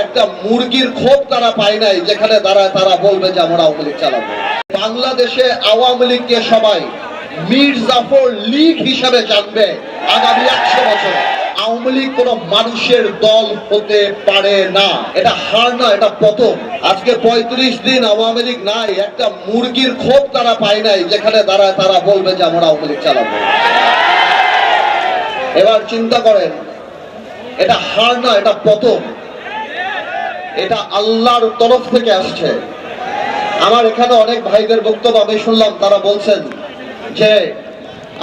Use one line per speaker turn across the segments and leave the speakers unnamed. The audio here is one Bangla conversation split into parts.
একটা মুরগির খোপ তারা পায় নাই যেখানে দাঁড়ায় তারা বলবে যে আমরা আওয়ামী লীগ চালাবো। বাংলাদেশে আওয়ামী লীগকে সবাই মীর জাফর লীগ হিসাবে জানবে আগামী 100 বছর। আওয়ামী লীগ কোন মানুষের দল হতে পারে না, এটা হার না, এটা পতন। আজকে 35 দিন আওয়ামী লীগ নাই, একটা মুরগির খোপ তারা পায় নাই যেখানে দাঁড়ায় তারা বলবে যে আমরা আওয়ামী লীগ চালাবো। এবার চিন্তা করেন, এটা হার না, এটা পতন, এটা আল্লাহর তরফ থেকে আসছে। আমার এখানে অনেক ভাইদের বক্তব্য আমি শুনলাম, তারা বলছেন যে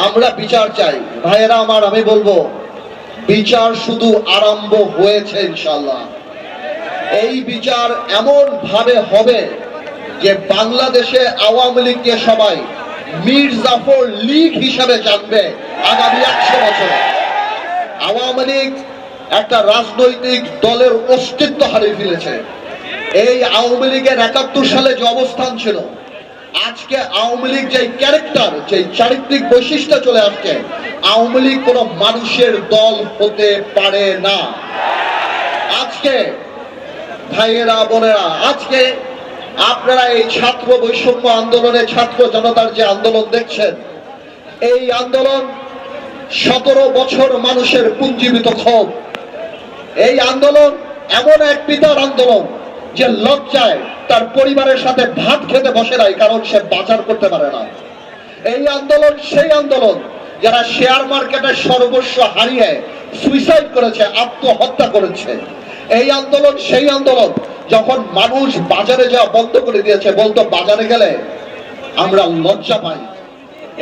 আমরা বিচার চাই। ভাইয়েরা আমার, আমি বলবো বিচার শুধু আরম্ভ হয়েছে ইনশাআল্লাহ। এই বিচার এমন ভাবে হবে যে বাংলাদেশে আওয়ামী লীগকে সবাই মীর জাফর লীগ হিসাবে জানবে আগামী 100 বছর। আওয়ামী লীগ একটা রাজনৈতিক দলের অস্তিত্ব হারিয়ে ফেলেছে। এই আওয়ামী লীগের 71 সালে যে অবস্থান ছিল, আজকে আওয়ামী লীগ যে ক্যারেক্টার, যে চারিত্রিক বৈশিষ্ট্য চলে আসছে, আওয়ামী লীগ কোন মানুষের দল হতে পারে না। আজকে ভাইয়েরা বোনেরা, আজকে আপনারা এই ছাত্র বৈষম্য আন্দোলনে ছাত্র জনতার যে আন্দোলন দেখছেন, এই আন্দোলন 17 বছর মানুষের পুঞ্জীবিত ক্ষোভ। এই আন্দোলন এমন এক পিতার আন্দোলন যে লজ্জায় তার পরিবারের সাথে ভাত খেতে বসে নাই, কারণ সে বাজার করতে পারে না। এই আন্দোলন সেই আন্দোলন যারা শেয়ার মার্কেটের সর্বস্ব হারিয়ে সুইসাইড করেছে, আত্মহত্যা করেছে। এই আন্দোলন সেই আন্দোলন যখন মানুষ বাজারে যাওয়া বন্ধ করে দিয়েছে, বলতো বাজারে গেলে আমরা লজ্জা পাই।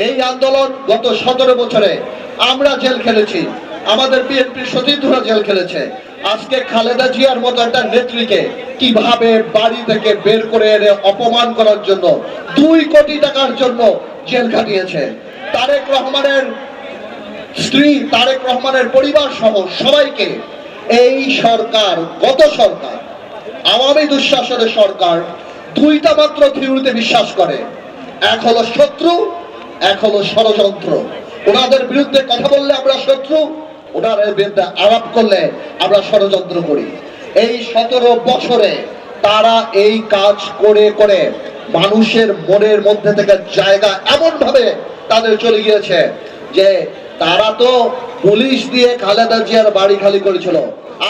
এই আন্দোলন গত 17 বছরে আমরা জেল খেলেছি, আমাদের বিএনপির সতীর্থরা জেল খেলেছে। আজকে খালেদা জিয়ার মতো একটা নেত্রীকে কিভাবে বাড়ি থেকে বের করে এনে অপমান করার জন্য 2 কোটি টাকার জন্য জেল খাটিয়েছে। তারেক রহমানের স্ত্রী, তারেক রহমানের পরিবার সহ সবাইকে এই সরকার, গত সরকার, আওয়ামী দুঃশাসনের সরকার 2টা মাত্র থিওরিতে বিশ্বাস করে। এক হলো শত্রু, এক হলো ষড়যন্ত্র। ওনাদের বিরুদ্ধে কথা বললে আমরা শত্রু, ওনাদের বিরুদ্ধে আলাপ করলে আমরা ষড়যন্ত্র করি। এই 17 বছরে তারা এই কাজ করে করে মানুষের মনের মধ্যে থেকে জায়গা এমন ভাবে তাদের চলে গিয়েছে যে তারা তো পুলিশ দিয়ে খালেদা জিয়ার বাড়ি খালি করেছিল।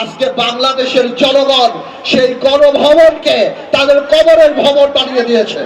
আজকে বাংলাদেশের জনগণ সেই গণভবনকে তাদের কবরের ভবন বানিয়ে দিয়েছে।